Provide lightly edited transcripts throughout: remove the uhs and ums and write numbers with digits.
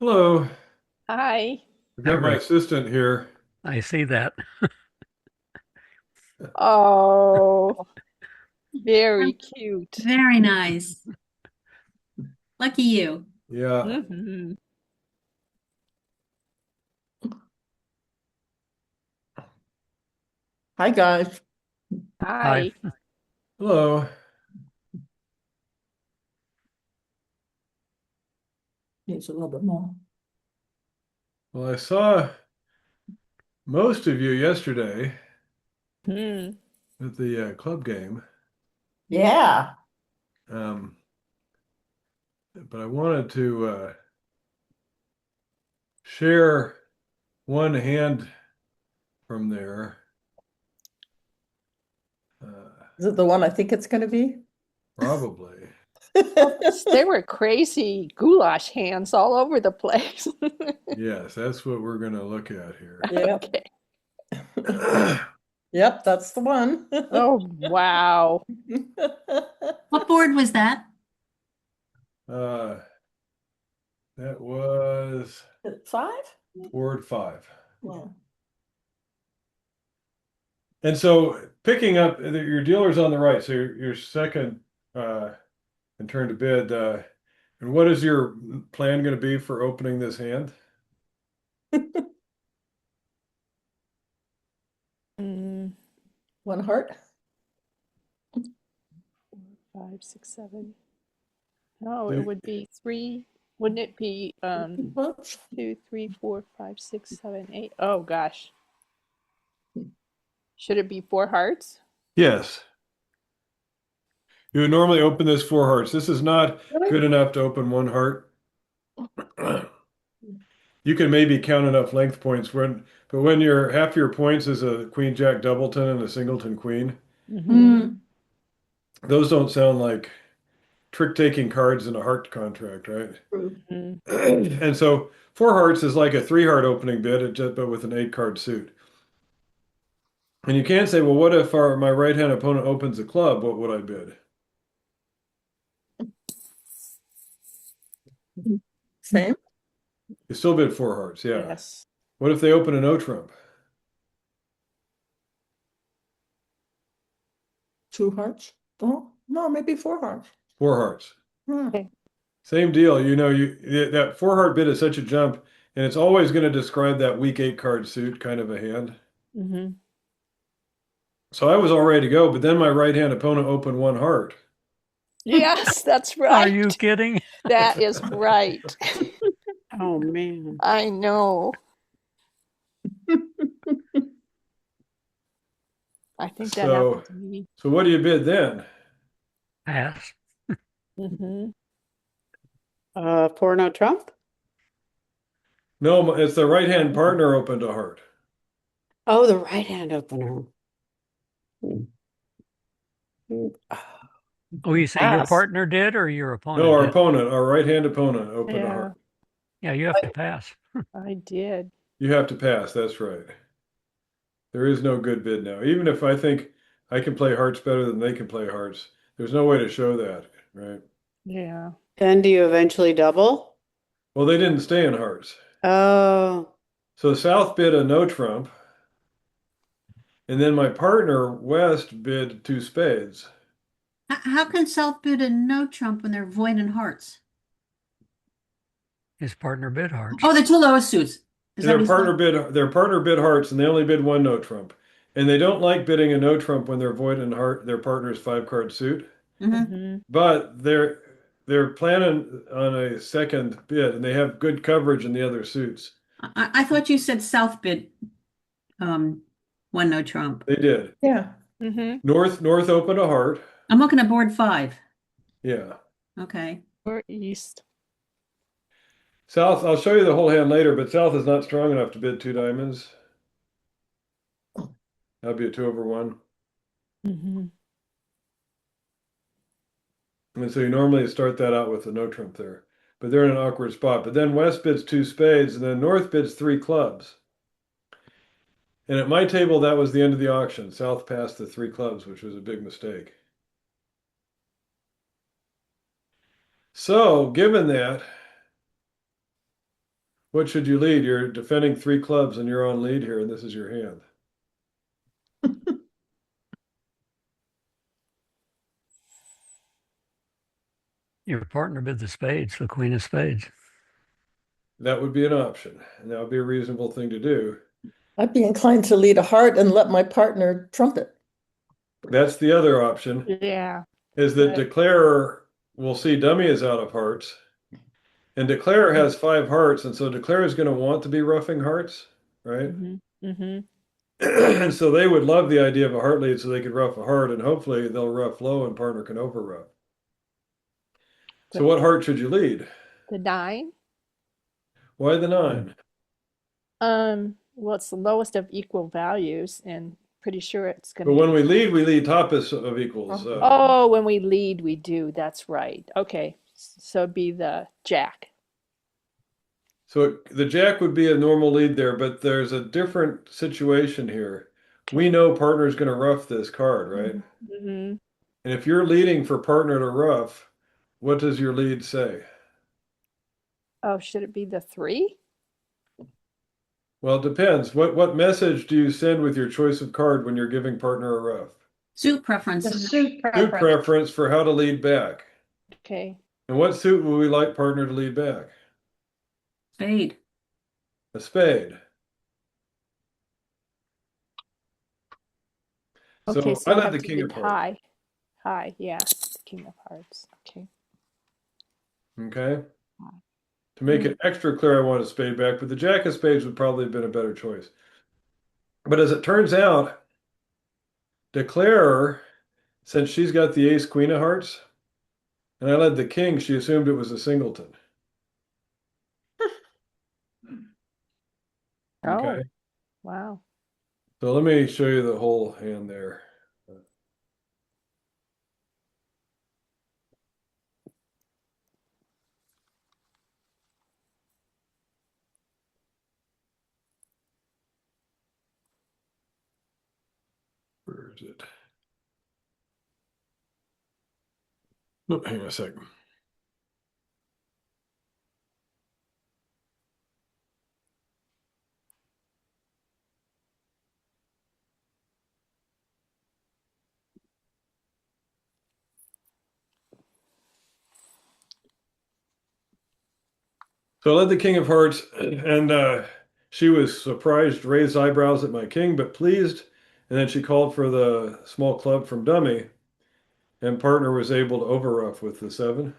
Hello, Hi. I've All got my right. assistant here. I see that. Oh, very cute. Very nice. Lucky you. Yeah. Hmm. Hi guys. Hi. Hi. Hello. Needs a little bit more. Well, I saw most of you yesterday Hmm. at the club game, Yeah. um, but I wanted to share one hand from there. Is it the one I think it's going to be? Probably. Well, there were crazy goulash hands all over the place. Yes, that's what we're going to look at here. Yep. Okay. Yep, that's the one. Oh, wow. What board was that? uh, that was Five? board five. Yeah. And so picking up your dealer's on the right, so your second and turn to bid. And what is your plan going to be for opening this hand? Mm, One heart. 5, 6, 7. No, it Do- would be three. Wouldn't it be Bunch. 2, 3, 4, 5, 6, 7, 8? Oh gosh. Should it be four hearts? Yes. You would normally open this four hearts. This is not Really? good enough to open one heart. You can maybe count enough length points but when your half your points is a queen jack doubleton and a singleton queen, Mm-hmm. Mm. those don't sound like trick-taking cards in a heart contract, right? True. Mm-hmm. And so four hearts is like a three heart opening bid, but with an eight card suit. And you can't say, well, what if my right hand opponent opens a club? What would I bid? Same. You still bid four hearts, yeah. Yes. What if they open a no trump? Two hearts. Oh, no, maybe four hearts. Four hearts. Hmm. Okay. Same deal. That four heart bid is such a jump, and it's always going to describe that weak eight card suit kind of a hand. Mm-hmm. So I was all ready to go, but then my right hand opponent opened one heart. Yes, that's Are you right. kidding? That is right. Oh man. I know. I think that So, happened to me. so what do you bid then? Pass. Mm-hmm. For no Trump? No, it's the right hand partner opened a heart. Oh, the right hand opener. Oh, you say your Pass. partner did or your No, opponent did? our right hand opponent opened a Yeah, heart. Yeah, you have to pass. I did. You have to pass, that's right. There is no good bid now. Even if I think I can play hearts better than they can play hearts, there's no way to show that, right? Yeah. And do you eventually double? Well, they didn't stay in hearts. Oh, So South bid a no trump, and then my partner West bid two spades. How can South bid a no trump when they're void in hearts? His partner bid hearts. Oh, the two lowest suits. Is And that what he said? their partner bid hearts, and they only bid one no trump. And they don't like bidding a no trump when they're void in heart their partner's five card suit. Mm-hmm. Mm-hmm. But they're planning on a second bid, and they have good coverage in the other suits. I thought you said South bid um one no trump. They did. Yeah. Mm-hmm. North opened a heart. I'm looking at board 5. Yeah. Okay. Or east. South, I'll show you the whole hand later, but South is not strong enough to bid two diamonds. That'd be a 2/1. Mm-hmm. And so you normally start that out with a no trump there, but they're in an awkward spot. But then West bids two spades, and then North bids three clubs. And at my table, that was the end of the auction. South passed the three clubs, which was a big mistake. So, given that, What should you lead? You're defending 3 clubs and you're on lead here, and this is your hand. Your partner bid the spades, the queen of spades. That would be an option, and that would be a reasonable thing to do. I'd be inclined to lead a heart and let my partner trump it. That's the other option, Yeah. is that Right. Declare will see dummy is out of hearts, and Declare has 5 hearts, and so Declare is going to want to be roughing hearts, right? Mm-hmm. Mm-hmm. And so they would love the idea of a heart lead so they could rough a heart, and hopefully they'll rough low and partner can over rough. So what heart should you lead? The 9. Why the 9? Well, it's the lowest of equal values, and pretty sure it's going But to when be. we lead topus of equals. Oh, when we lead, we do. That's right. Okay. So it'd be the Jack. So the Jack would be a normal lead there, but there's a different situation here. We know partner's going to rough this card, right? Mm-hmm. And if you're leading for partner to rough, what does your lead say? Oh, should it be the 3? Well, it depends. What message do you send with your choice of card when you're giving partner a rough? Suit preference. The suit Suit preference. preference for how to lead back. Okay. And what suit would we like partner to lead back? Spade. A spade. Okay, So so I I led have the to king of lead hearts. high. High, yeah. The King of Hearts. Okay. Okay. To make it extra clear, I want a spade back, but the Jack of spades would probably have been a better choice. But as it turns out, Declare, since she's got the ace queen of hearts, and I led the king, she assumed it was a singleton. Oh, Okay. wow. So let me show you the whole hand there. Where is it? Oh, hang on a second. So I led the king of hearts, and she was surprised, raised eyebrows at my king, but pleased. And then she called for the small club from dummy, and partner was able to overruff with the 7.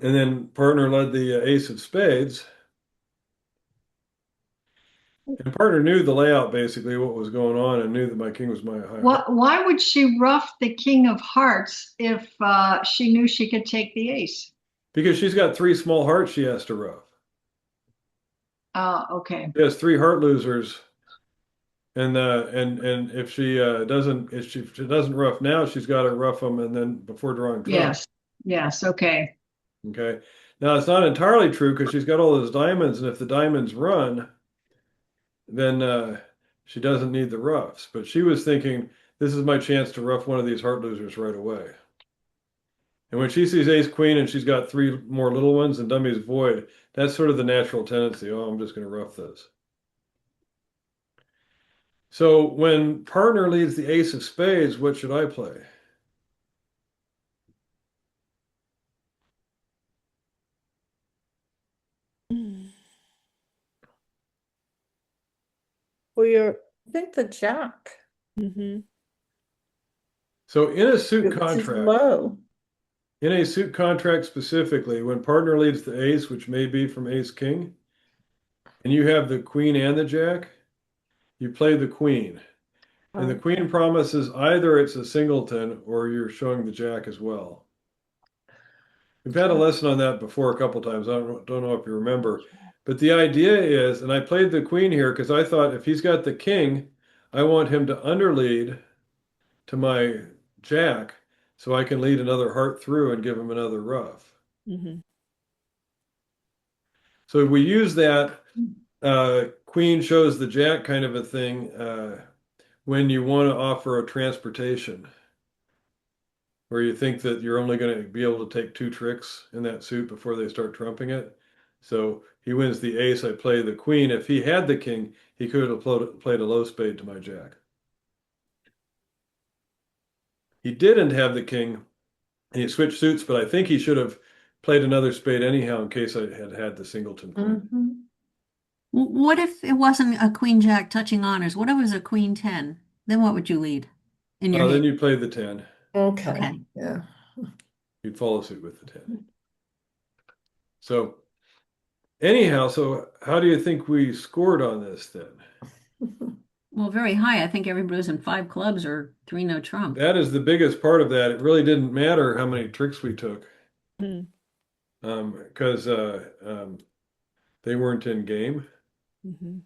And then partner led the ace of spades. And partner knew the layout, basically, what was going on, and knew that my king was my high. Why would she rough the king of hearts if she knew she could take the ace? Because she's got 3 small hearts she has to rough. Okay. She has 3 heart losers. And if she doesn't rough now, she's got to rough them and then before drawing trump. Yes. Yes. Okay. Okay. Now it's not entirely true because she's got all those diamonds, and if the diamonds run, then she doesn't need the roughs. But she was thinking, this is my chance to rough one of these heart losers right away. And when she sees ace queen and she's got 3 more little ones and dummy's void, that's sort of the natural tendency. Oh, I'm just going to rough this. So when partner leads the ace of spades, what should I play? Well, you're I think the Jack Mm-hmm. So in a suit is contract, low. in a suit contract specifically, when partner leads the ace, which may be from ace king, and you have the queen and the jack, you play the queen. And the queen promises either it's a singleton or you're showing the jack as well. We've had a lesson on that before a couple times. I don't know if you remember. But the idea is, and I played the queen here because I thought if he's got the king, I want him to underlead to my jack so I can lead another heart through and give him another rough. Mm-hmm. So we use that queen shows the jack kind of a thing when you want to offer a transportation. where you think that you're only going to be able to take 2 tricks in that suit before they start trumping it. So he wins the ace, I play the queen. If he had the king, he could have played a low spade to my jack. He didn't have the king, and he switched suits, but I think he should have played another spade anyhow in case I had had the singleton queen. Mhm. What if it wasn't a queen jack touching honors? What if it was a queen 10? Then what would you lead in your Then hand? you play the 10. Okay, Okay. yeah. You'd follow suit with the 10. So anyhow, so how do you think we scored on this then? Well, very high. I think everybody was in 5 clubs or 3 no trump. That is the biggest part of that. It really didn't matter how many tricks we took, Hmm. because they weren't in game. Mhm.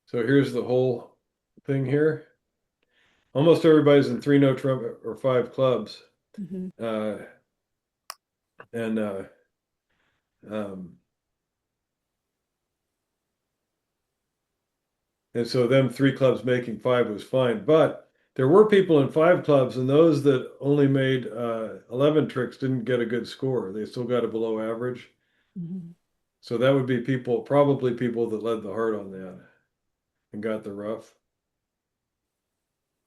So here's the whole thing here. Almost everybody's in 3 no trump or 5 clubs. Mhm. And um, and so them 3 clubs making 5 was fine. But there were people in 5 clubs, and those that only made 11 tricks didn't get a good score. They still got a below average. Mhm. So that would be people, probably people that led the heart on that and got the rough.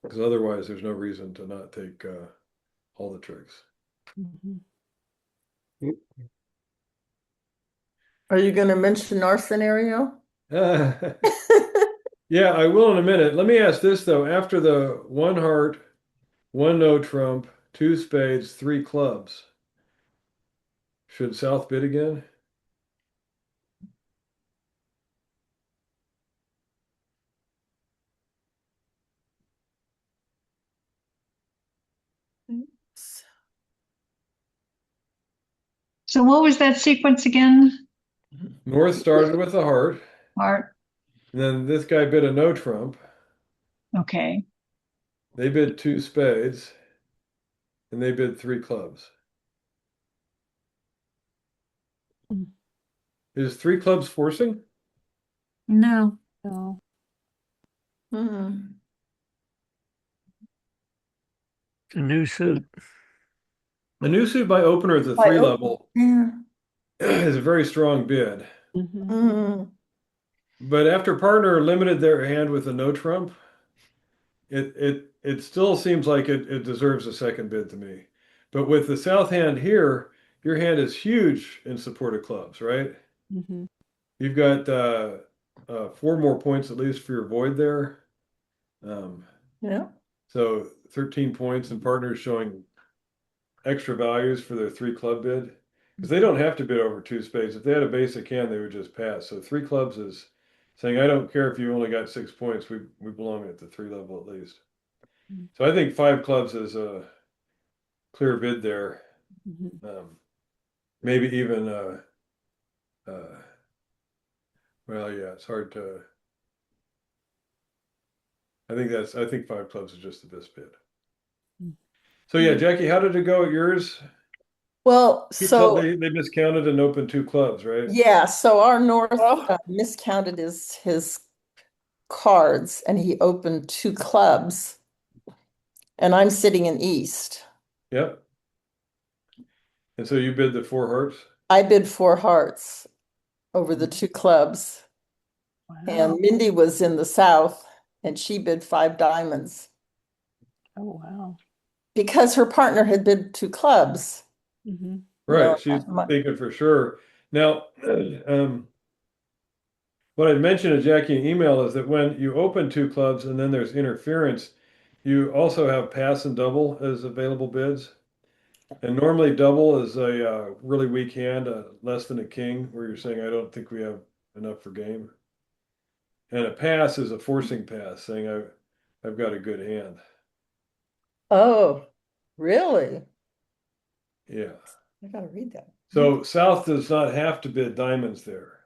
Because otherwise, there's no reason to not take all the tricks. Mhm. Are you gonna mention our scenario? Yeah, I will in a minute. Let me ask this though. After the 1 heart, 1 no trump, 2 spades, 3 clubs, should South bid again? So what was that sequence again? North started with a heart, Art, and then this guy bid a no trump. okay. They bid 2 spades, and they bid 3 clubs. Mm. Is 3 clubs forcing? No. No. Hmm. It's a new suit. A new suit by opener at the By 3 open- level Yeah. is a very strong bid. Mhm. Mm. But after partner limited their hand with a no trump, it still seems like it deserves a second bid to me. But with the south hand here, your hand is huge in support of clubs, right? Mhm. You've got 4 more points at least for your void there. Yeah. So 13 points, and partners showing extra values for their 3 club bid. Because they don't have to bid over 2 spades. If they had a basic hand, they would just pass. So 3 clubs is saying, I don't care if you only got 6 points, we belong at the 3 level at least. Mm. So I think 5 clubs is a clear bid there. Mhm. Maybe even well, yeah, it's hard to. I think 5 clubs is just the best bid. Mm. So yeah, Jackie, how did it go at yours? Well, so They miscounted and opened 2 clubs, right? yeah, so our North Oh. miscounted his cards and he opened 2 clubs. And I'm sitting in East. Yep. And so you bid the 4 hearts. I bid 4 hearts over the 2 clubs. And Wow. Mindy was in the South and she bid 5 diamonds Oh, wow. because her partner had bid 2 clubs. Mhm. Right, No, she's my- thinking for sure. Now, what I mentioned to Jackie in email is that when you open 2 clubs and then there's interference, you also have pass and double as available bids. And normally double is a really weak hand, less than a king, where you're saying, I don't think we have enough for game. And a pass is a forcing pass, saying I've got a good hand. Oh, really? Yeah. I gotta read that. So South does not have to bid diamonds there.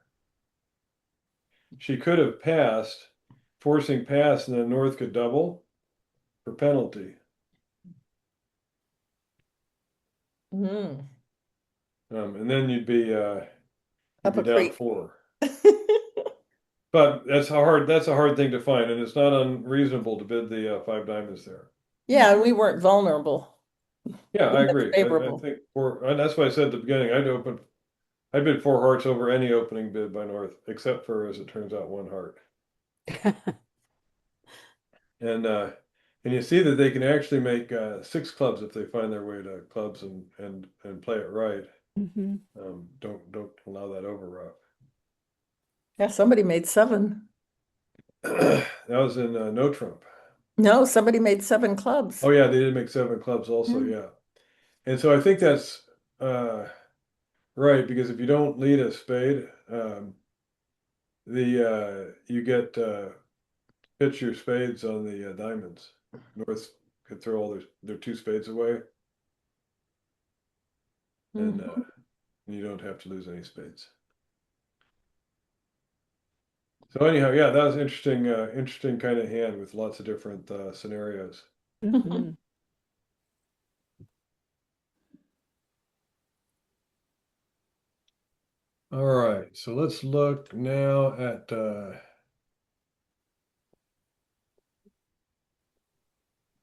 She could have passed, forcing pass, and then North could double for penalty. Mm. And then you'd be Up down a creek. 4. But that's a hard thing to find, and it's not unreasonable to bid the 5 diamonds there. Yeah, and we weren't vulnerable. Yeah, I That's agree. I favorable. think and that's why I said at the beginning, I bid 4 hearts over any opening bid by North, except for, as it turns out, 1 heart. And you see that they can actually make 6 clubs if they find their way to clubs and play it right. Hmm. Don't allow that over rough. Yeah, somebody made 7. That was in no trump. No, somebody made 7 clubs. Oh yeah, they did make 7 clubs also, Yeah. yeah. And so I think that's right, because if you don't lead a spade, you get pitch your spades on the diamonds. North could throw all their 2 spades away, and Mhm. you don't have to lose any spades. So anyhow, yeah, that was interesting kind of hand with lots of different scenarios. Hmm. All right, so let's look now at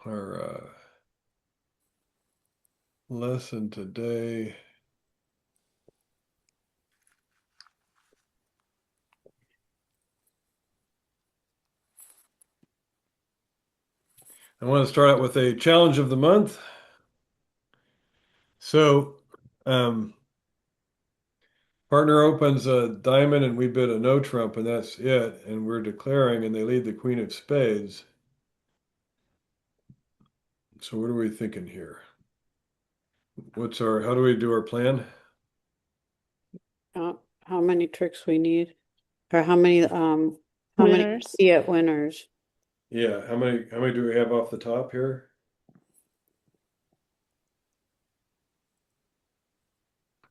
our lesson today. I want to start out with a challenge of the month. So, partner opens a diamond and we bid a no trump, and that's it. And we're declaring, and they lead the queen of spades. So, what are we thinking here? How do we do our plan? How many tricks we need? Or how many Winners. winners? Yeah, how many do we have off the top here?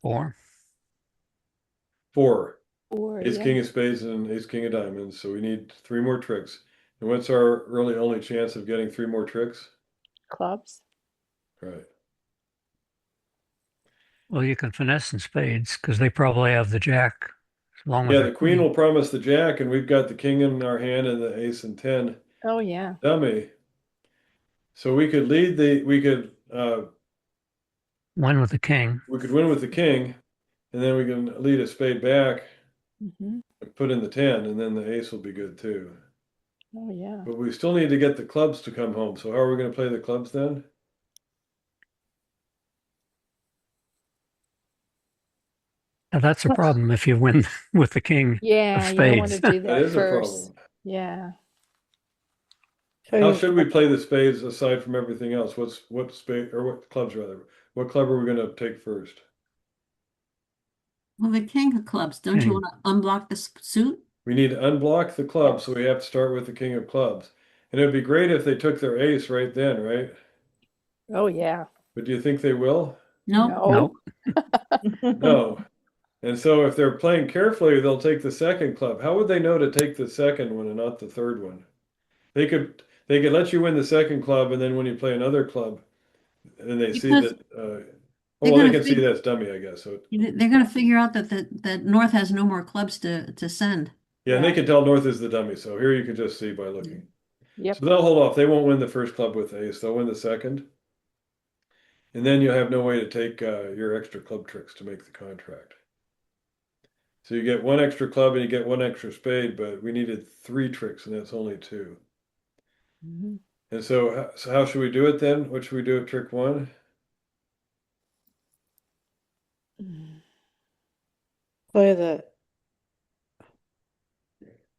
4. 4. Or Ace, yeah, king of spades, and ace, king of diamonds. So we need 3 more tricks. And what's our really only chance of getting 3 more tricks? clubs. Right. Well, you can finesse in spades because they probably have the jack along with Yeah, their the queen will promise the jack, and we've got the king in our hand and the ace and 10 Oh yeah. dummy. So we could win with the king. win with the king, and then we can lead a spade back Hmm. and put in the 10, and then the ace will be good too. Oh yeah. But we still need to get the clubs to come home. So how are we going to play the clubs then? Now, that's a problem if you win with the king of Yeah, you don't want to spades. do That that is a first. problem. Yeah. So How you've should we got- play the spades aside from everything else? What spade or what clubs rather? What club are we going to take first? Well, the king of clubs, don't you King. want to unblock the suit? We need to unblock the clubs, so we have to start with the king of clubs. And it would be great if they took their ace right then, right? Oh yeah. But do you think they will? Nope. Nope. No. And so if they're playing carefully, they'll take the second club. How would they know to take the second one and not the third one? They could let you win the second club, and then when you play another club, and they see Because that they're well, they gonna can see fig- that's dummy, I guess. So they're gonna figure out that North has no more clubs to send. yeah, and they Yeah. can tell North is the dummy. So here you can just see by looking. Yep. So they'll hold off. They won't win the first club with ace. They'll win the second. And then you'll have no way to take your extra club tricks to make the contract. So you get 1 extra club and you get 1 extra spade, but we needed 3 tricks and that's only 2. Mhm. And so how should we do it then? What should we do at trick 1? play the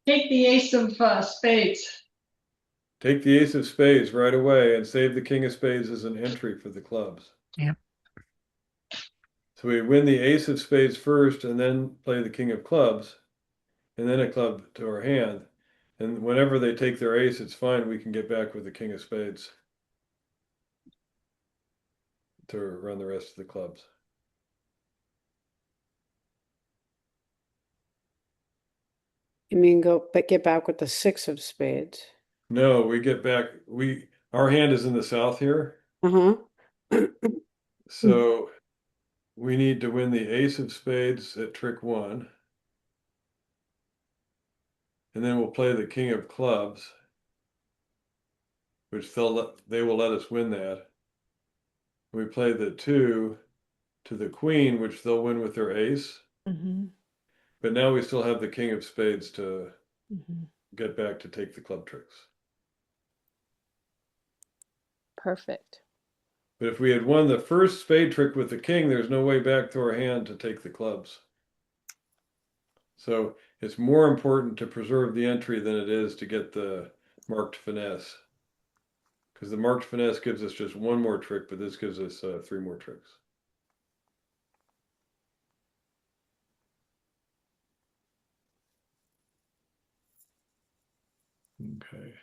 Take the ace of spades. Take the ace of spades right away and save the king of spades as an entry for the clubs. Yep. So we win the ace of spades first and then play the king of clubs and then a club to our hand. And whenever they take their ace, it's fine. We can get back with the king of spades to run the rest of the clubs. you mean get back with the 6 of spades. No, we get back. Our hand is in the south here. Uh-huh. So we need to win the ace of spades at trick 1. And then we'll play the king of clubs, which they will let us win that. We play the 2 to the queen, which they'll win with their ace. Mm-hmm. But now we still have the king of spades to Mm-hmm. get back to take the club tricks. Perfect. But if we had won the first spade trick with the king, there's no way back to our hand to take the clubs. So it's more important to preserve the entry than it is to get the marked finesse. Because the marked finesse gives us just one more trick, but this gives us 3 more tricks. Okay.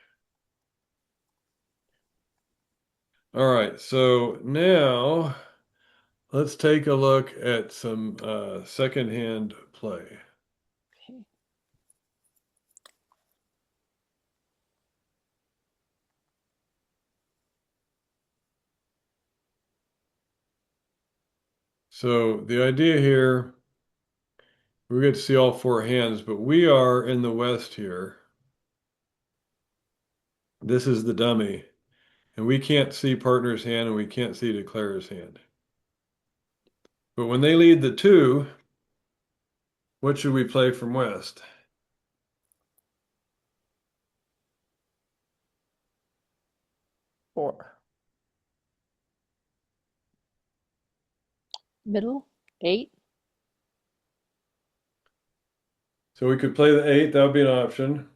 All right, so now let's take a look at some second-hand play. Okay. So the idea here, we get to see all 4 hands, but we are in the West here. This is the dummy, and we can't see partner's hand and we can't see declarer's hand. But when they lead the 2, what should we play from West? Four. Middle, 8. So we could play the 8, that would be an option.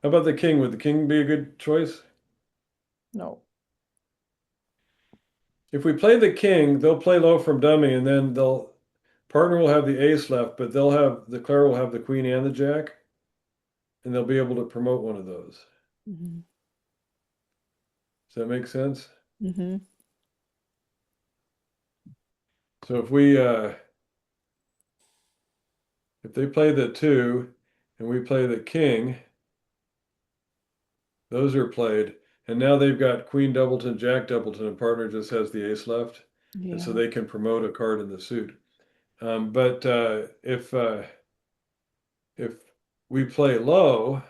How about the king? Would the king be a good choice? No. If we play the king, they'll play low from dummy, and then partner will have the ace left, but the declarer will have the queen and the jack, and they'll be able to promote one of those. Mm-hmm. Does that make sense? Mm-hmm. So if they play the 2 and we play the king, those are played, and now they've got queen doubleton, jack doubleton, and partner just has the ace left, and so Yeah. they can promote a card in the suit. But if we play low,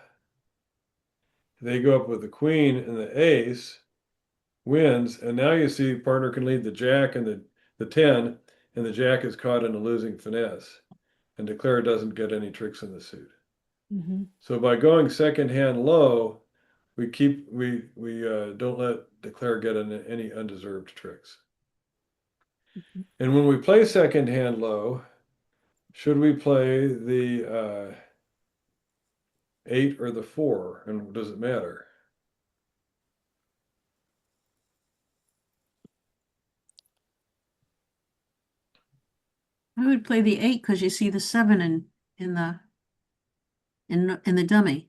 they go up with the queen and the ace, wins, and now you see partner can lead the jack and the 10, and the jack is caught in a losing finesse, and declarer doesn't get any tricks in the suit. Mm-hmm. So by going second hand low, we don't let declare get any undeserved tricks. Mm-hmm. And when we play second hand low, should we play the 8 or the 4, and does it matter? I would play the 8 because you see the 7 in the dummy.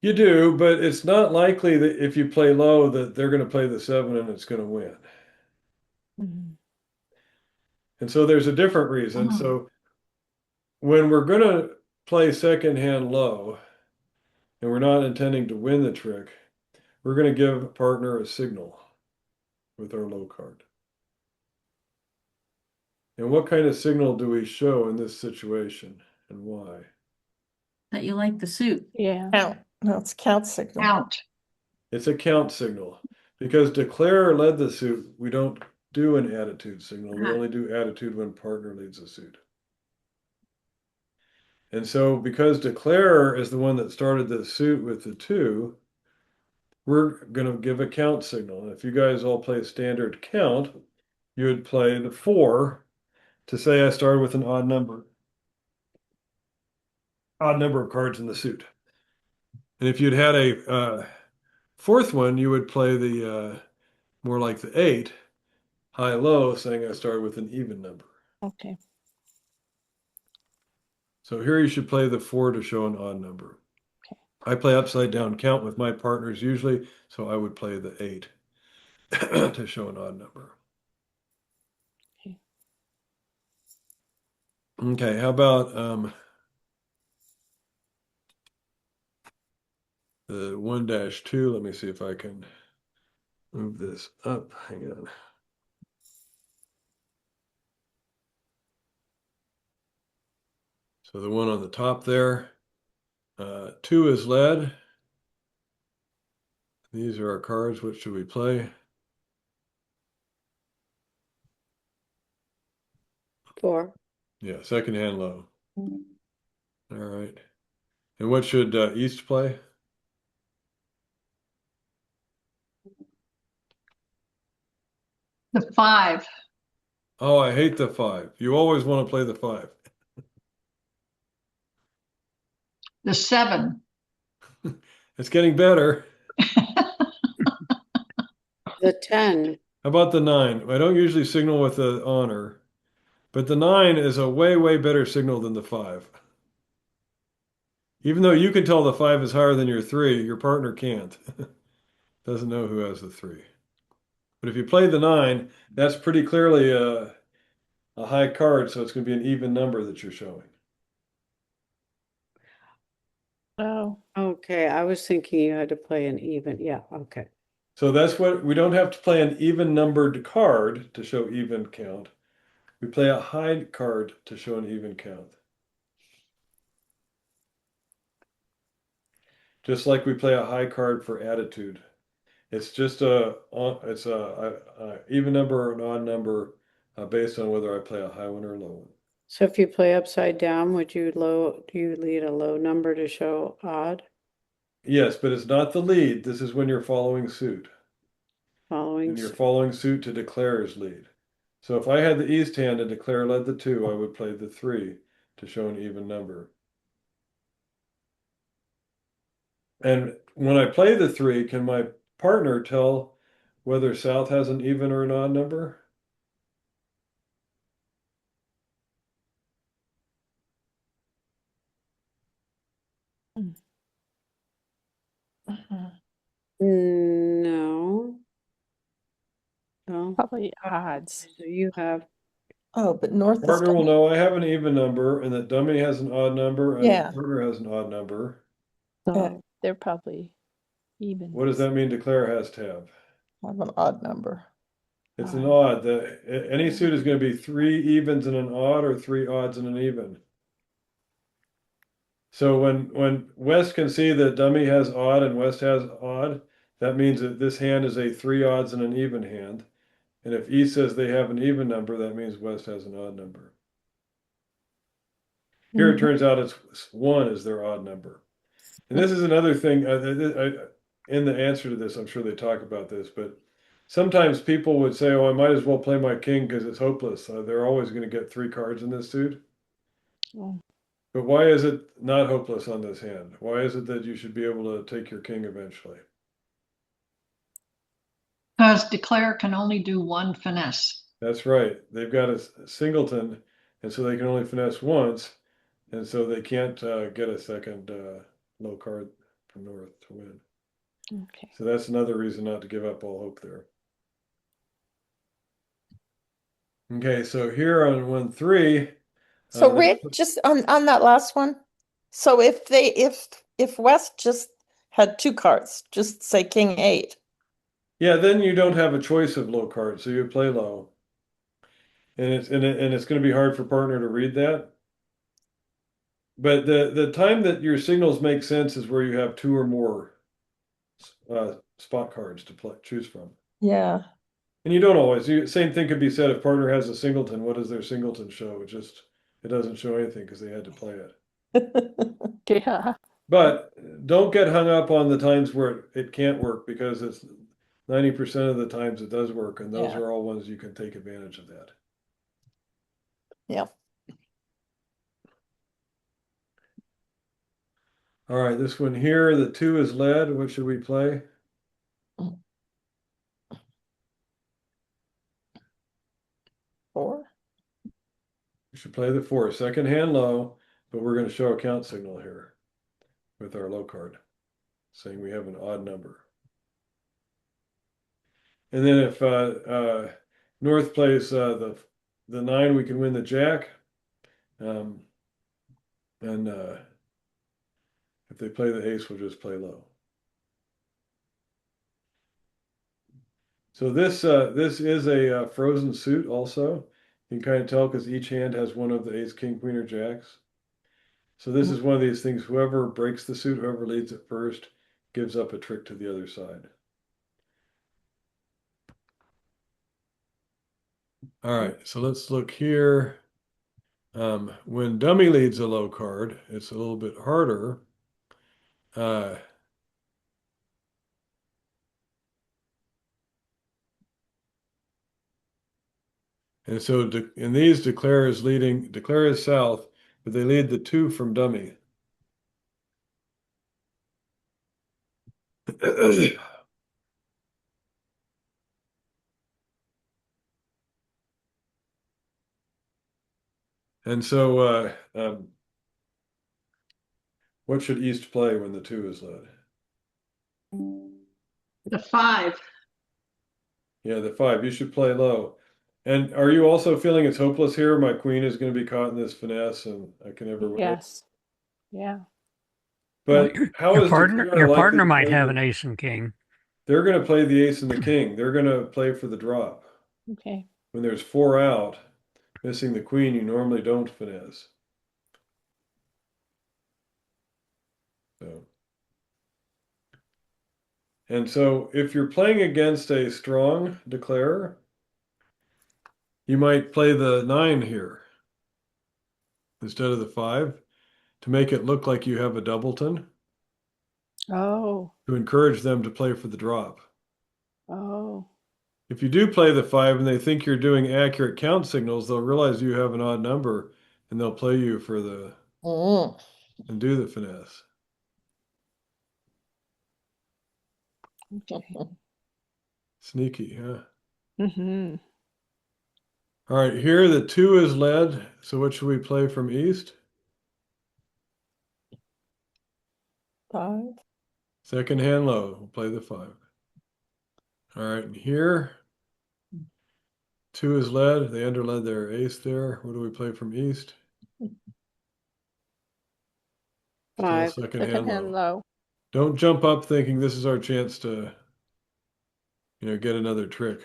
You do, but it's not likely that if you play low that they're going to play the 7 and it's going to win. Mm-hmm. And so there's a different reason. Oh. So when we're going to play second hand low and we're not intending to win the trick, we're going to give a partner a signal with our low card. And what kind of signal do we show in this situation and why? That you like the suit. Yeah. Count. No, it's count signal. Count. It's a count signal. Because declarer led the suit, we don't do an attitude signal. We only do attitude when partner leads the suit. And so because declarer is the one that started the suit with the 2, we're going to give a count signal. And if you guys all play standard count, you would play the 4 to say I started with an odd number of cards in the suit. And if you'd had a 4th one, you would play the more like the 8, high low, saying I started with an even number. Okay. So here you should play the 4 to show an odd number. Okay. I play upside down count with my partners usually, so I would play the 8 to show an odd number. Okay. Okay, how about the 1-2? Let me see if I can move this up. Hang on. So the one on the top there, 2 is led. These are our cards. What should we play? 4. Yeah, second hand low. All right. And what should East play? The 5. Oh, I hate the 5. You always want to play the 5. The 7. It's getting better. The 10. How about the 9? I don't usually signal with the honor, but the 9 is a way, way better signal than the 5. Even though you can tell the 5 is higher than your 3, your partner can't. Doesn't know who has the 3. But if you play the 9, that's pretty clearly a high card, so it's going to be an even number that you're showing. Oh, Okay, I was thinking you had to play an even. Yeah, okay. So that's what we don't have to play an even numbered card to show even count. We play a high card to show an even count. Just like we play a high card for attitude. It's just a even number or an odd number based on whether I play a high one or a low one. So if you play upside down, do you lead a low number to show odd Yes, but it's not the lead. This is when you're following suit. following? And you're following suit to declare's lead. So if I had the East hand and declare led the 2, I would play the 3 to show an even number. And when I play the 3, can my partner tell whether South has an even or an odd number? No. No. probably odds. So you have, Oh, but North is Partner will coming. know I have an even number and that dummy has an odd number and Yeah. partner has an odd number. So they're probably even. What does that mean declare has to have? I have an odd number. It's an odd. Any suit is going to be 3 evens and an odd or 3 odds and an even. So when West can see that dummy has odd and West has odd, that means that this hand is a 3 odds and an even hand. And if East says they have an even number, that means West has an odd number. Here it turns out it's 1 is their odd number. And this is another thing, in the answer to this, I'm sure they talk about this, but sometimes people would say, oh, I might as well play my king because it's hopeless. They're always going to get 3 cards in this suit. Oh. But why is it not hopeless on this hand? Why is it that you should be able to take your king eventually? Because declare can only do 1 finesse. That's right. They've got a singleton, and so they can only finesse once, and so they can't get a second low card from North to win. Okay. So that's another reason not to give up all hope there. Okay, so here on 1-3. So Rick, just on that last one. So if West just had 2 cards, just say King 8. Yeah, then you don't have a choice of low cards, so you play low. And it's going to be hard for partner to read that. But the time that your signals make sense is where you have 2 or more spot cards to choose from. Yeah. And you don't always. Same thing could be said if partner has a singleton. What does their singleton show? It doesn't show anything because they had to play it. Yeah. But don't get hung up on the times where it can't work because it's 90% of the times it does work, and those Yeah. are all ones you can take advantage of that. Yeah. All right, this one here, the 2 is led. What should we play? Four. We should play the 4, second hand low, but we're going to show a count signal here with our low card, saying we have an odd number. And then if North plays the 9, we can win the jack. And if they play the ace, we'll just play low. So this is a frozen suit also. You can kind of tell because each hand has one of the ace, king, queen, or jacks. So this is one of these things, whoever breaks the suit, whoever leads it first, gives up a trick to the other side. All right, so let's look here. When dummy leads a low card, it's a little bit harder. And so in these, declare is south, but they lead the 2 from dummy. And so what should East play when the 2 is led? The 5. Yeah, the 5. You should play low. And are you also feeling it's hopeless here? My queen is going to be caught in this finesse and I can never win it. Yes. Yeah. But Well, how your is partner Declare your likely partner to might play have the- an ace and king. They're going to play the ace and the king. They're going to play for the drop. Okay. When there's 4 out, missing the queen, you normally don't finesse. So. And so if you're playing against a strong declarer, you might play the 9 here instead of the 5 to make it look like you have a doubleton, Oh. to encourage them to play for the drop. Oh. If you do play the 5 and they think you're doing accurate count signals, they'll realize you have an odd number and they'll play you for the Mm. and do the finesse. Okay. Sneaky, huh? Mm-hmm. All right, here the 2 is led. So what should we play from East? 5. Second hand low. We'll play the 5. All right, and here 2 is led. They underled their ace there. What do we play from East? Still 5. second Second hand hand low. low. Don't jump up thinking this is our chance to, get another trick.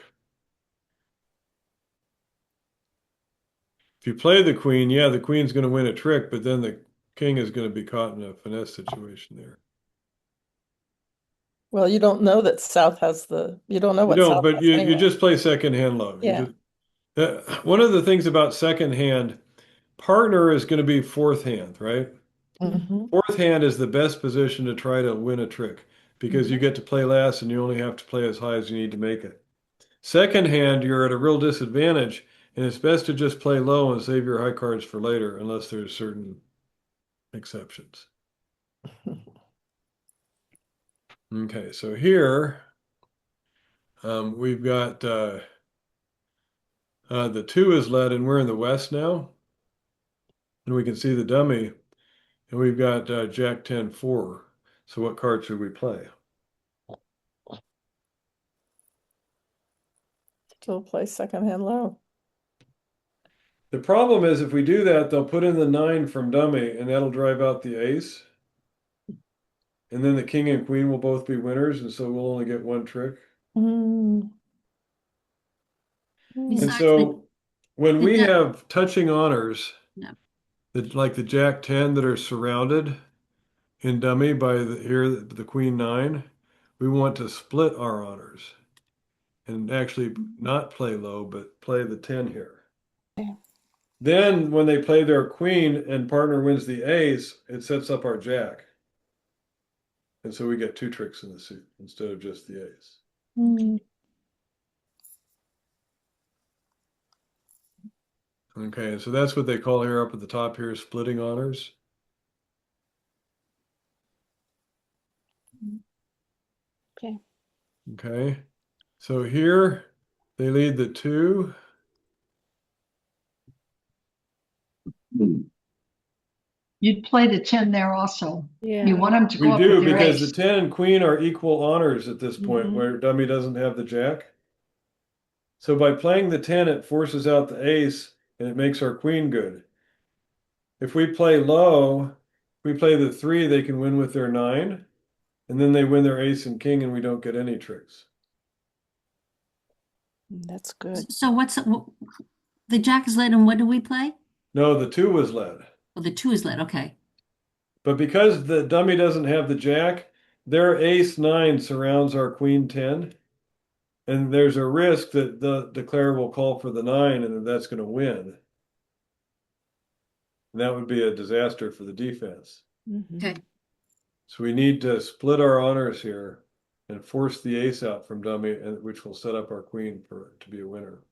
If you play the queen, yeah, the queen's going to win a trick, but then the king is going to be caught in a finesse situation there. Well, you don't know that South has you don't know You what don't, South but has you anyway. just play second hand low. Yeah. One of the things about second hand, partner is going to be fourth hand, right? Mhm. Fourth hand is the best position to try to win a trick because you get to play last and you only have to play as high as you need to make it. Second hand, you're at a real disadvantage, and it's best to just play low and save your high cards for later, unless there's certain exceptions. Okay, so here we've got the 2 is led, and we're in the west now, and we can see the dummy, and we've got Jack 10-4. So what card should we play? Still play second hand low. The problem is if we do that, they'll put in the 9 from dummy, and that'll drive out the ace. And then the king and queen will both be winners, and so we'll only get one trick. Mm. And Besides, so when the we jack- have touching honors, Yeah. like the Jack 10 that are surrounded in dummy by the Queen 9, we want to split our honors and actually not play low, but play the 10 here. Okay. Then when they play their queen and partner wins the ace, it sets up our Jack. And so we get 2 tricks in the suit instead of just the ace. Mm. Okay, so that's what they call here up at the top here, splitting honors. Okay. Okay, so here they lead the 2. You'd play the 10 there also. Yeah. You want them to We go up do with your because ace. the 10 and queen are equal honors at this point Mhm. where dummy doesn't have the Jack. So by playing the 10, it forces out the ace and it makes our queen good. If we play low, we play the 3, they can win with their 9, and then they win their ace and king and we don't get any tricks. That's good. So the jack is led, and what do we play? No, the 2 was led. Oh, the 2 is led. Okay. But because the dummy doesn't have the Jack, their ace 9 surrounds our queen 10. And there's a risk that the declarer will call for the 9 and that's going to win. And that would be a disaster for the defense. Mhm. Okay. So we need to split our honors here and force the ace out from dummy, and which will set up our queen to be a winner.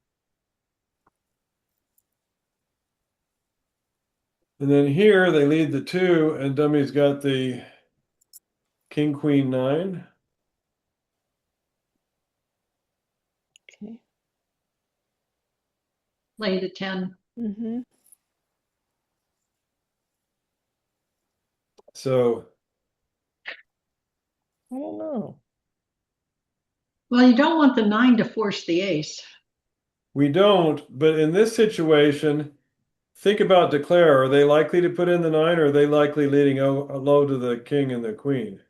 And then here they lead the 2, and dummy's got the king, queen, 9. Okay. Play the 10. Mm-hmm. So I don't know. Well, you don't want the 9 to force the ace. We don't, but in this situation, think about declare. Are they likely to put in the 9, or are they likely leading low to the king and the queen?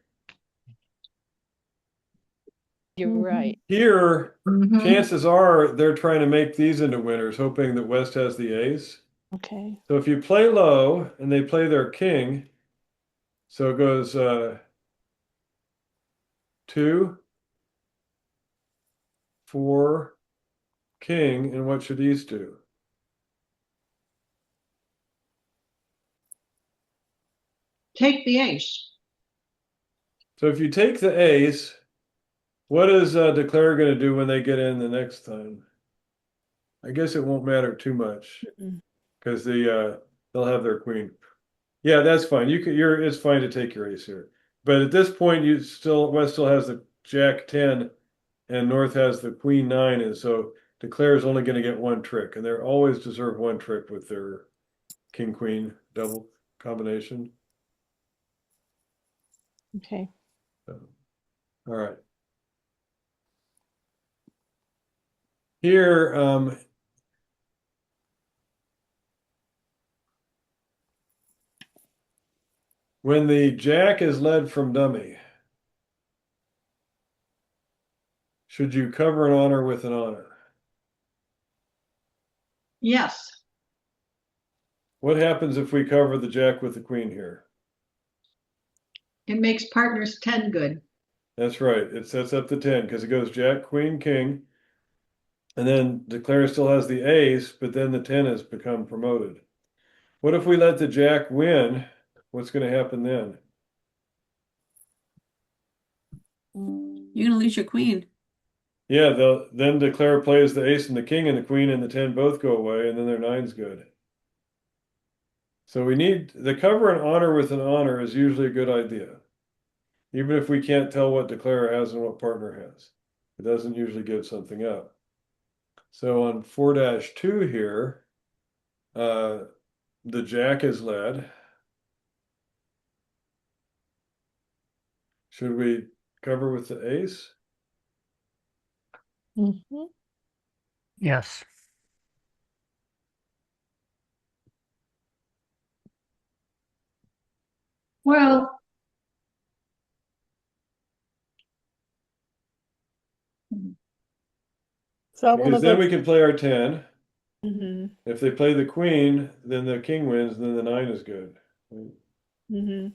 You're right. Here, Mhm. chances are they're trying to make these into winners, hoping that West has the ace. Okay. So if you play low and they play their king, so it goes 2, 4, king, and what should East do? Take the ace. So if you take the ace, what is declare going to do when they get in the next time? I guess it won't matter too much Mm-mm. because they'll have their queen. Yeah, that's fine. It's fine to take your ace here. But at this point, West still has the jack 10 and North has the queen 9, and so declare is only going to get 1 trick, and they always deserve 1 trick with their king queen double combination. Okay. So, all right. Here, when the jack is led from dummy, should you cover an honor with an honor? Yes. What happens if we cover the jack with the queen here? It makes partners 10 good. That's right. It sets up the 10 because it goes jack, queen, king. And then declare still has the ace, but then the 10 has become promoted. What if we let the jack win? What's going to happen then? You're gonna lose your queen. Yeah, then declare plays the ace and the king, and the queen and the 10 both go away, and then their 9's good. So we need the cover and honor with an honor is usually a good idea. Even if we can't tell what declare has and what partner has. It doesn't usually give something up. So on 4-2 here, the jack is led. Should we cover with the ace? Mm-hmm. Yes. Well, So one Because of then the we can play our 10. Mm-hmm. If they play the queen, then the king wins, and then the 9 is good. Mm-hmm.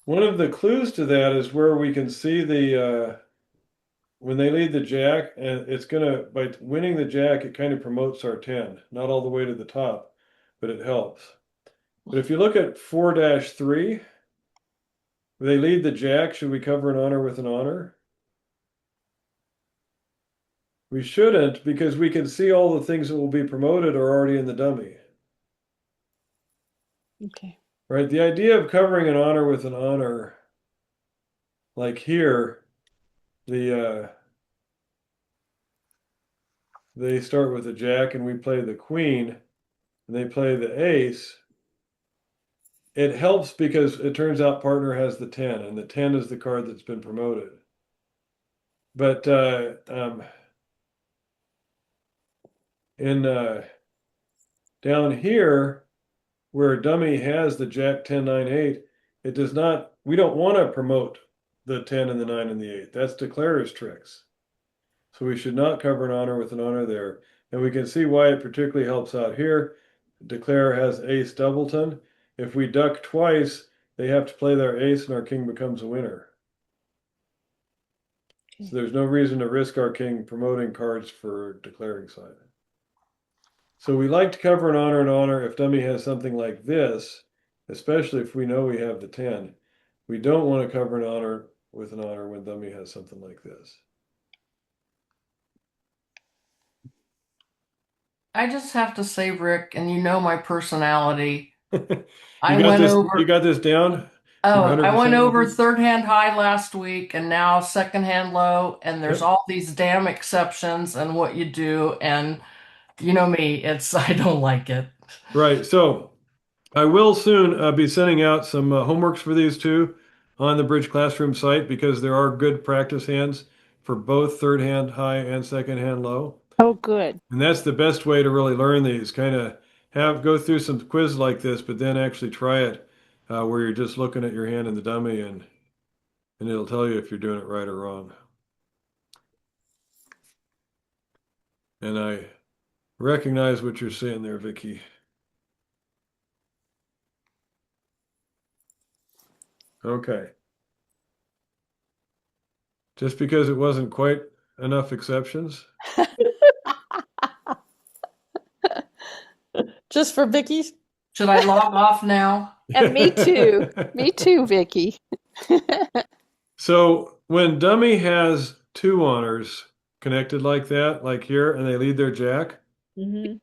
One of the clues to that is where we can see the when they lead the jack, and it's gonna by winning the jack, it kind of promotes our 10, not all the way to the top, but it helps. But if you look at 4-3, where they lead the jack, should we cover an honor with an honor? We shouldn't, because we can see all the things that will be promoted are already in the dummy. Okay. Right? The idea of covering an honor with an honor, like here, they start with the jack and we play the queen, and they play the ace. It helps because it turns out partner has the 10, and the 10 is the card that's been promoted. But down here, where dummy has the jack 10 9 8, it does not. We don't want to promote the 10 and the 9 and the 8. That's declarer's tricks. So we should not cover an honor with an honor there. And we can see why it particularly helps out here. Declare has ace doubleton. If we duck twice, they have to play their ace and our king becomes a winner. So there's no reason to risk our king promoting cards for declaring side. So we like to cover an honor if dummy has something like this, especially if we know we have the 10. We don't want to cover an honor with an honor when dummy has something like this. I just have to say, Rick, and you know my personality. You I got went this, over. you got this down? Oh, I 100% went over with you? third hand high last week and now second hand low, and there's Yep. all these damn exceptions and what you do, and you know me, I don't like it. Right. So I will soon be sending out some homeworks for these two on the Bridge Classroom site because there are good practice hands for both third hand high and second hand low. Oh, good. And that's the best way to really learn these. Kind of go through some quiz like this, but then actually try it where you're just looking at your hand in the dummy and it'll tell you if you're doing it right or wrong. And I recognize what you're saying there, Vicky. Okay. Just because it wasn't quite enough exceptions. Just for Vicky's? Should I log off now? And me too. Me too, Vicky. So when dummy has two honors connected like that, like here, and they lead their jack, Mm-hmm.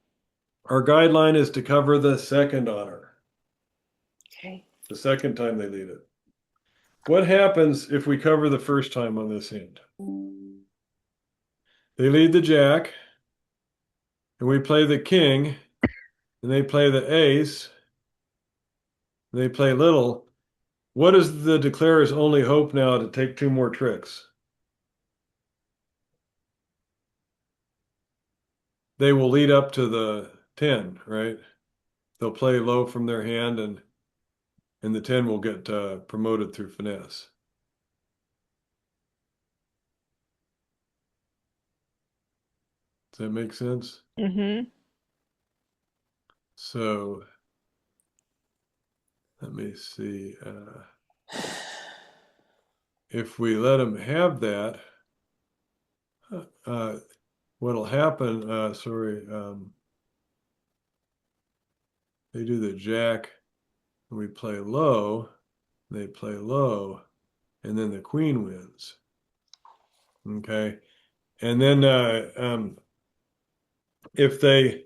our guideline is to cover the second honor, Okay. the second time they lead it. What happens if we cover the first time on this hand? They lead the jack, and we play the king, and they play the ace, and they play little. What is the declarer's only hope now to take two more tricks? They will lead up to the 10, right? They'll play low from their hand, and the 10 will get promoted through finesse. Does that make sense? Mm-hmm. So let me see. If we let them have that, what'll happen, they do the jack, and we play low, they play low, and then the queen wins. Okay. And then if they,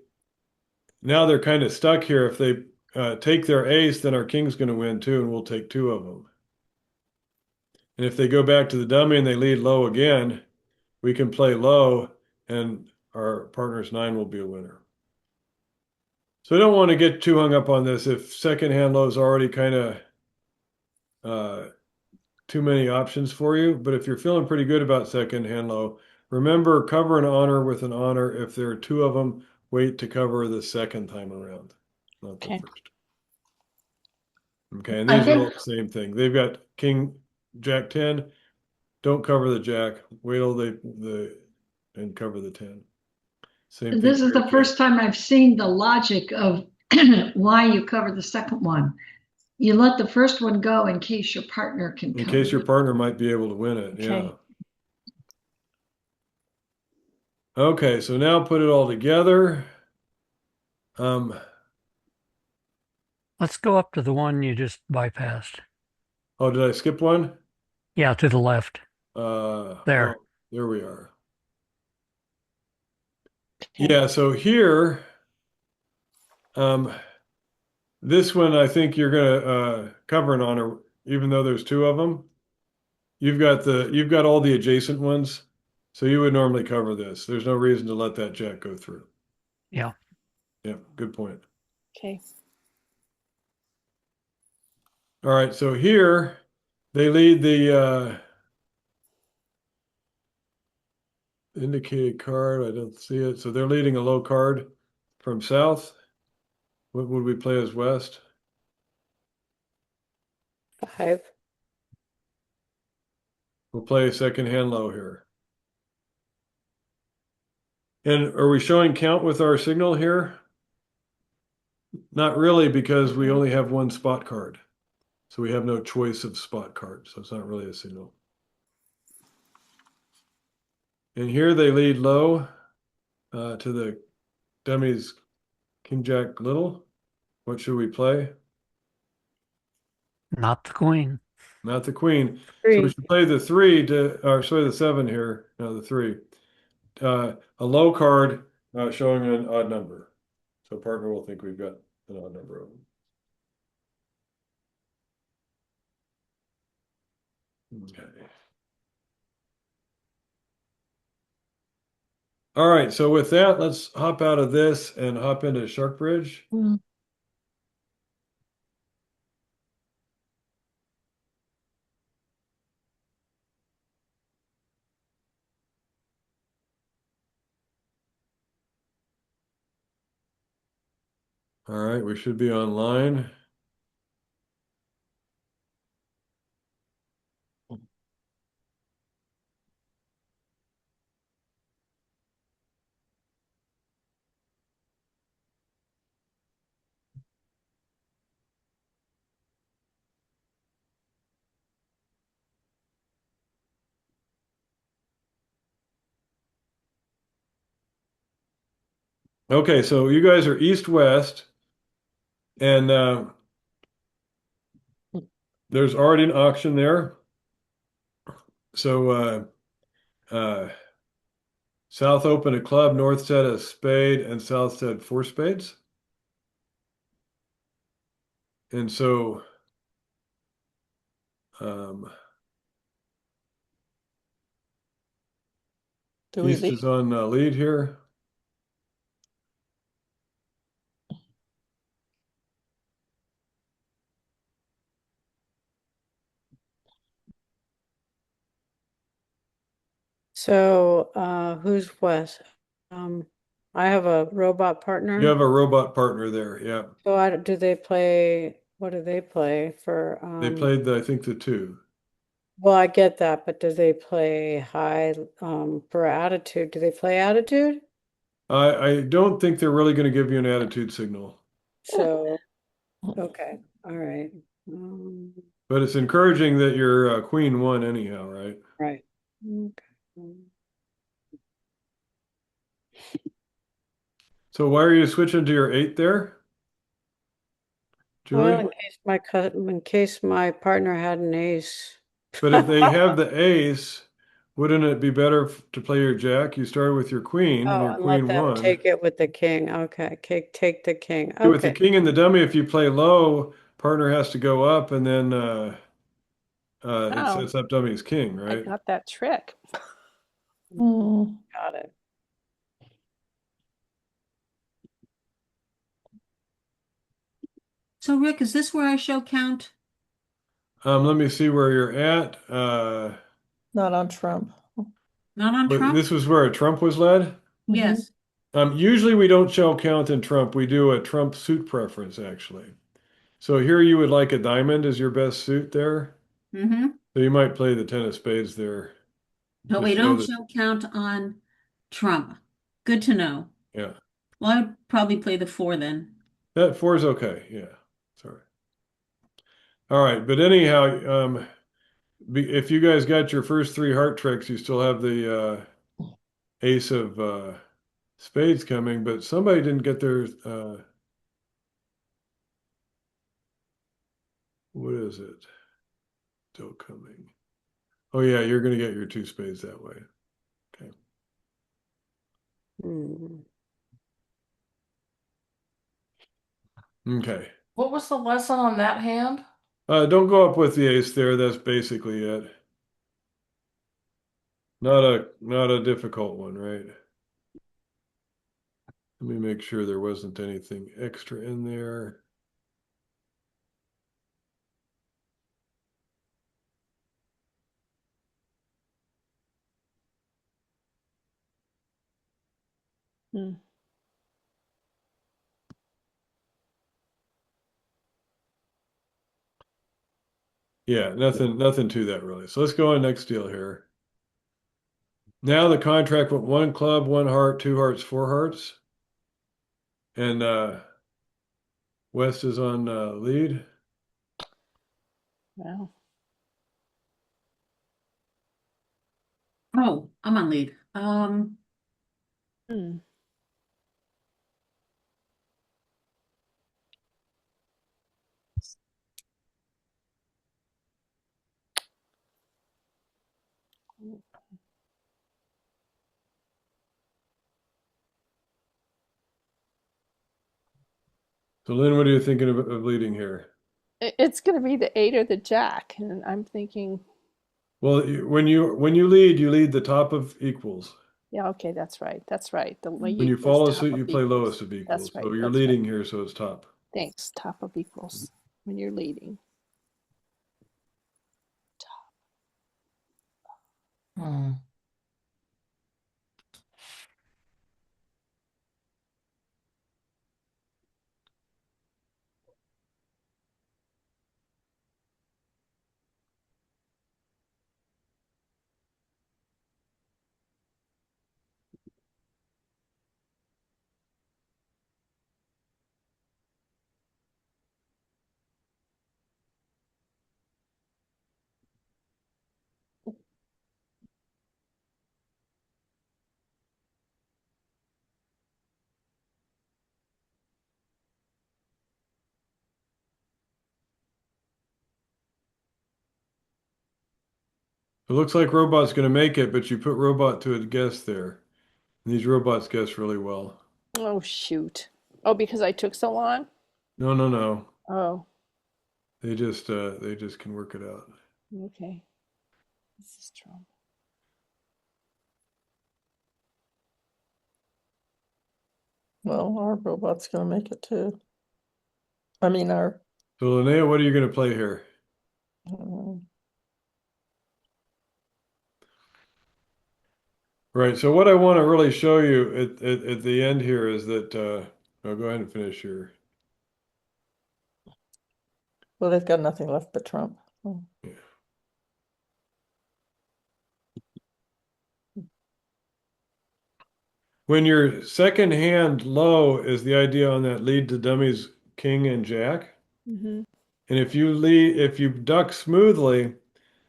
now they're kind of stuck here. If they take their ace, then our king's going to win too, and we'll take two of them. And if they go back to the dummy and they lead low again, we can play low, and our partner's 9 will be a winner. So I don't want to get too hung up on this. If second hand low is already kind of too many options for you, but if you're feeling pretty good about second hand low, remember, cover an honor with an honor. If there are two of them, wait to cover the second time around, not the Okay. first. Okay, and these are all the same thing. They've got king, jack 10. Don't cover the jack. Wait till and cover the 10. Same thing. This is the first time I've seen the logic of why you cover the second one. You let the first one go in case your partner can In cover case your it. partner might be able to win it. Yeah. Okay. Okay, so now put it all together. Let's go up to the one you just bypassed. Oh, did I skip one? Yeah, to the left. oh, There. there we are. Yeah, so here, this one I think you're gonna cover an honor, even though there's two of them. You've got all the adjacent ones, so you would normally cover this. There's no reason to let that jack go through. Yeah. Yeah, good point. Okay. All right, so here they lead the indicated card. I don't see it. So they're leading a low card from south. What would we play as west? 5. We'll play a second hand low here. And are we showing count with our signal here? Not really, because we only have one spot card. So we have no choice of spot card. So it's not really a signal. And here they lead low to the dummies King Jack Little. What should we play? Not the queen. Not the queen. So we 3. should play the 3 to, or sorry, the 7 here. No, the 3. A low card showing an odd number. So partner will think we've got an odd number of them. Okay. All right, so with that, let's hop out of this and hop into Shark Bridge. Mm. All right, we should be online. Okay, so you guys are east-west, and there's already an auction there. So south open a club, north set a spade, and south set 4 spades. And so Do we east leave? is on lead here. So, who's Wes? I have a robot partner. You have a robot partner there, yeah. So do they play, what do they play for, They played, I think, the 2. well, I get that, but do they play high, for attitude? Do they play attitude? I don't think they're really going to give you an attitude signal, So, okay, all right. but it's encouraging that your queen won anyhow, right? Right. Okay. So why are you switching to your 8 there, Well, Julie? in case my partner had an ace. But if they have the ace, wouldn't it be better to play your jack? You started with your queen, and Oh, your and let queen them won. take it with the king. Okay, take the king. With the Okay. king and the dummy, if you play low, partner has to go up, and then it Oh. sets up dummy's king, I right? got that trick. Mm. Got it. So Rick, is this where I show count? Let me see where you're at. Not on Trump. Not on But Trump? this was where a Trump was led. Yes. Usually we don't show count in Trump. We do a Trump suit preference, actually. So here you would like a diamond as your best suit there. Mm-hmm. So you might play the 10 of spades there. But to we show don't that- show count on Trump. Good to know. Yeah, Well, I would probably play the 4 then. that 4 is okay. Yeah, sorry. All right, but anyhow, if you guys got your first 3 heart tricks, you still have the ace of spades coming, but somebody didn't get their what is it? Still coming. Oh yeah, you're gonna get your 2 spades that way. Okay. Hmm. Okay. What was the lesson on that hand? Don't go up with the ace there. That's basically it. Not a difficult one, right? Let me make sure there wasn't anything extra in there. Hmm. Yeah, nothing to that really. So let's go on next deal here. Now the contract went 1 club, 1 heart, 2 hearts, 4 hearts. And West is on lead. Wow. Oh, I'm on lead. Um, Hmm. So Lynn, what are you thinking of leading here? It's going to be the 8 or the jack, and I'm thinking, Well, when you lead the top of equals. yeah, okay, that's right. That's right. The When lead you is follow top suit, of you play equals. lowest of equals. That's right. So you're That's right. leading here, so it's top. Thanks. Top of equals when you're leading. Hmm. It looks like robot's going to make it, but you put robot to a guess there. And these robots guess really well. Oh, shoot. Oh, because I took so long? No, no, no. Oh, They just can work it out. okay. This is Trump. Well, our robot's gonna make it too. I mean, our, So Linnea, what are you going to play here? uh, Right. So what I want to really show you at the end here is that go ahead and finish your. well, they've got nothing left but Trump. Oh. When your second hand low is the idea on that lead to dummies king and jack. Mm-hmm. And if you duck smoothly,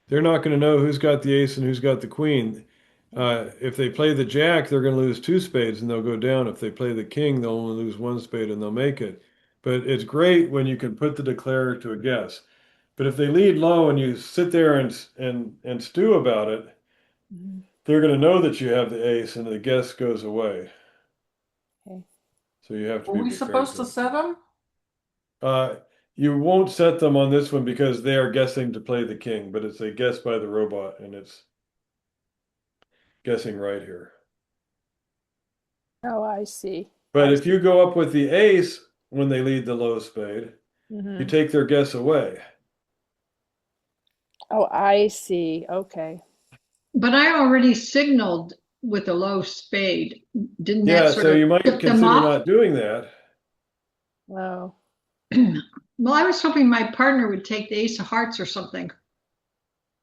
they're not going to know who's got the ace and who's got the queen. If they play the jack, they're going to lose 2 spades and they'll go down. If they play the king, they'll only lose 1 spade and they'll make it. But it's great when you can put the declarer to a guess. But if they lead low and you sit there and stew about it, Mm-hmm. they're going to know that you have the ace and the guess goes away. Okay. So you have to Were be we prepared supposed for to it. set them? You won't set them on this one because they are guessing to play the king, but it's a guess by the robot and it's guessing right here. Oh, I see. But I if you go up with the ace when they lead the low spade, Mm-hmm. you take their guess away. Oh, I see. Okay. But I already signaled with a low spade. Didn't that Yeah, sort so of you might tip them consider off? not doing that. Oh, Well, I was hoping my partner would take the ace of hearts or something.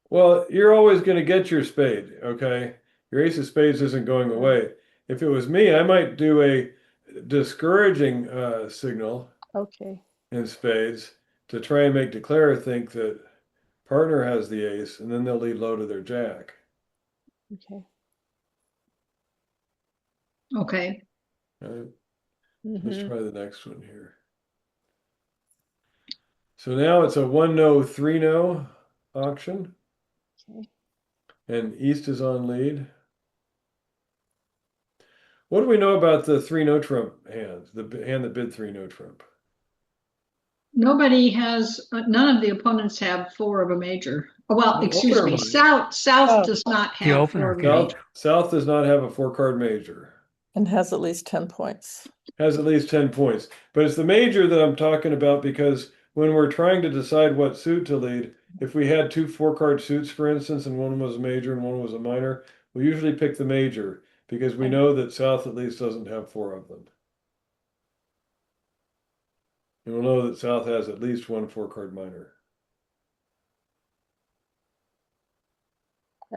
Well, you're always going to get your spade, okay? Your ace of spades isn't going away. If it was me, I might do a discouraging signal okay. in spades to try and make declarer think that partner has the ace, and then they'll lead low to their jack. Okay. Okay. Right? Mm-hmm. Let's try the next one here. So now it's a 1-no, 3-no auction, Okay. and East is on lead. What do we know about the 3-no trump hand, the hand that bid 3-no trump? Nobody has, none of the opponents have 4 of a major. Well, The excuse opener me, might. South Oh. does not The have opener 4 of a can. major. South does not have a 4-card major. And has at least 10 points. Has at least 10 points. But it's the major that I'm talking about because when we're trying to decide what suit to lead, if we had 2 4-card suits, for instance, and one was a major and one was a minor, we usually pick the major because we know that South at least doesn't have 4 of them. And we'll know that South has at least one 4-card minor.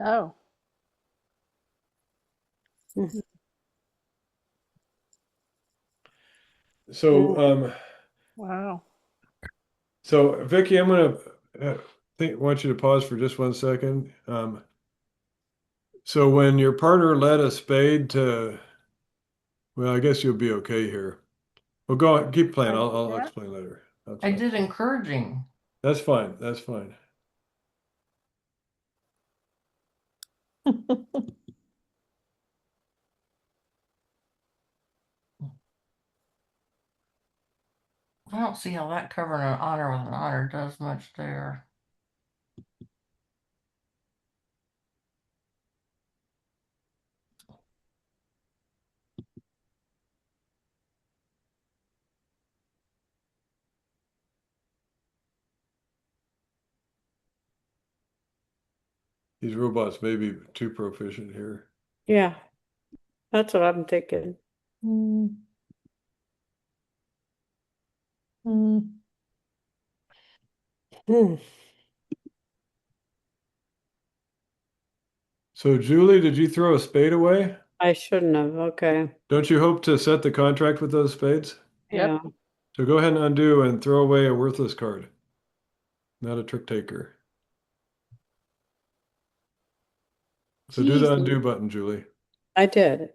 Oh. So, Wow. so Vicky, I'm gonna want you to pause for just 1 second. So when your partner led a spade to, well, I guess you'll be okay here. Well, go on, keep playing. I'll Yeah. explain later. That's I fine. did encouraging. That's fine. That's fine. I don't see how that covering an honor with an honor does much there. These robots may be too proficient here. Yeah, that's what I'm thinking. Mm. Mm. Hmm. So, Julie, did you throw a spade away? I shouldn't have. Okay. Don't you hope to set the contract with those spades? Yep. Yeah. So go ahead and undo and throw away a worthless card, not a trick taker. So do the Jeez, undo button, Julie. I did.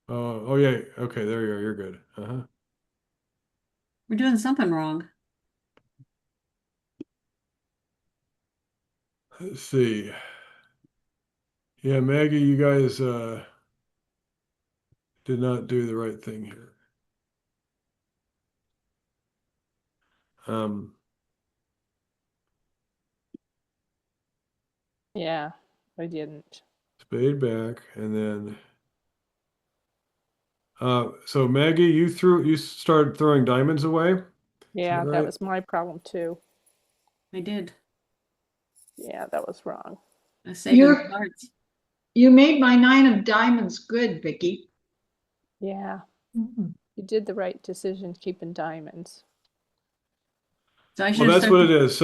Oh yeah. Okay, there you are. You're good. Uh-huh. we're doing something wrong. Let's see. Yeah, Maggie, you guys did not do the right thing here. Um, Yeah, I didn't. spade back, and then so Maggie, you started throwing diamonds away. Yeah, that right? was my problem too. I did. Yeah, that was wrong. I saved You're- the cards. You made my 9 of diamonds good, Vicky. Yeah, you did the right decision keeping diamonds. So I should Well, have that's what it started. is.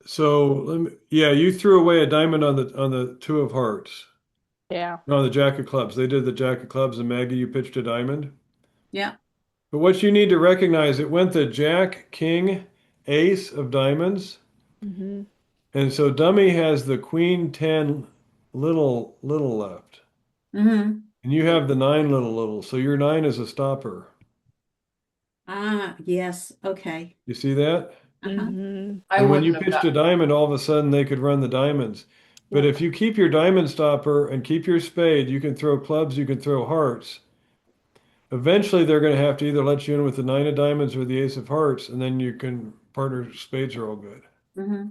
So let me, yeah, you threw away a diamond on the two of hearts. Yeah. No, the jack of clubs. They did the jack of clubs, and Maggie, you pitched a diamond. Yeah. But what you need to recognize, it went the jack, king, ace of diamonds, Mm-hmm. and so dummy has the queen 10 little left, Mm-hmm. and you have the 9 little. So your 9 is a stopper. Ah, yes. Okay. You see that? Uh-huh. Mm-hmm. I And when wouldn't you have pitched got, a diamond, all of a sudden they could run the diamonds. But Yep. if you keep your diamond stopper and keep your spade, you can throw clubs, you can throw hearts. Eventually, they're going to have to either let you in with the 9 of diamonds or the ace of hearts, and then you can partner spades are all good. Mm-hmm.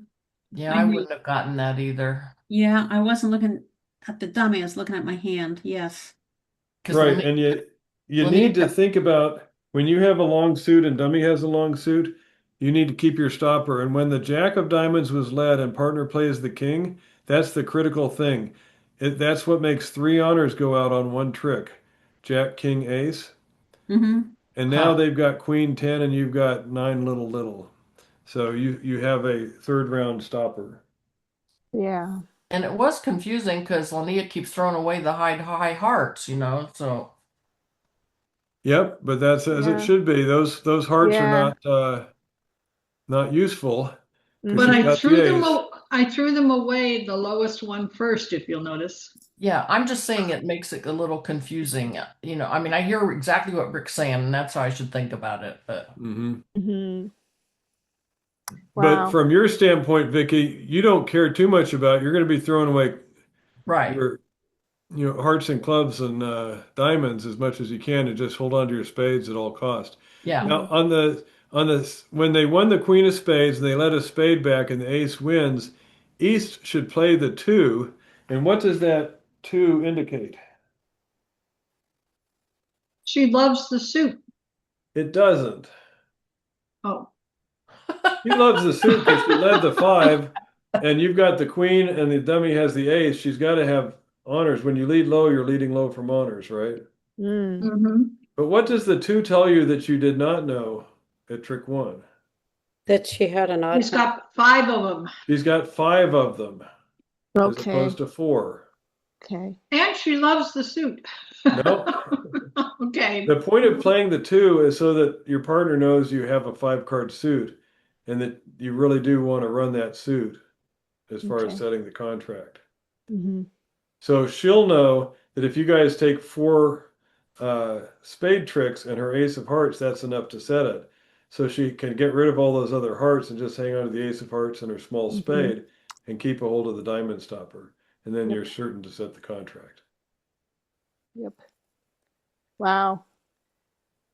yeah, I I agree. wouldn't have gotten that either. Yeah, I wasn't looking at the dummy. I was looking at my hand. Yes. Because Right, and you need to think about when you have a long suit and dummy has a long suit, you need to keep your stopper. And when the jack of diamonds was led and partner plays the king, that's the critical thing. That's what makes 3 honors go out on one trick. Jack, king, ace. Mm-hmm. And now Huh. they've got queen 10 and you've got 9 little. So you have a third round stopper. Yeah. And it was confusing because Lania keeps throwing away the high hearts, so Yep, but that's as it Yeah. should be. Those hearts Yeah. are not useful. Mhm. But she's I got threw the them. ace. I threw them away, the lowest one first, if you'll notice. yeah, I'm just saying it makes it a little confusing. I mean, I hear exactly what Rick's saying, and that's how I should think about it. But Mm-hmm. Mm-hmm. But Wow. from your standpoint, Vicky, you don't care too much about. You're going to be throwing away right, your, hearts and clubs and diamonds as much as you can, and just hold on to your spades at all cost. yeah, Now, on the when they won the queen of spades and they let a spade back and the ace wins, East should play the 2. And what does that 2 indicate? She loves the suit. It doesn't. Oh, She loves the suit because she led the 5, and you've got the queen, and the dummy has the ace. She's got to have honors. When you lead low, you're leading low from honors, right? Mm. mhm. But what does the 2 tell you that you did not know at trick 1? That she had an odd He's got 5 of them. She's got 5 of them as Okay. opposed to 4. Okay. And she loves the suit. No. Okay. The point of playing the 2 is so that your partner knows you have a 5-card suit and that you really do want to run that suit as far as Okay. setting the contract. Mm-hmm. So she'll know that if you guys take 4 spade tricks and her ace of hearts, that's enough to set it. So she can get rid of all those other hearts and just hang on to the ace of hearts and her small Mhm. spade and keep a hold of the diamond stopper. And then Yep. you're certain to set the contract. Yep. Wow.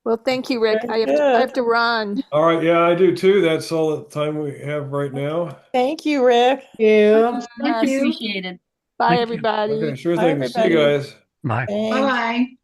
Well, thank you, Rick. Very I have good. to run. All right, yeah, I do too. That's all the time we have right now. Thank you, Rick. You. Thank you. Appreciated. Bye, Thank you. everybody. Okay, sure Bye, thing. See you everybody. guys. Bye. Thanks. Bye-bye.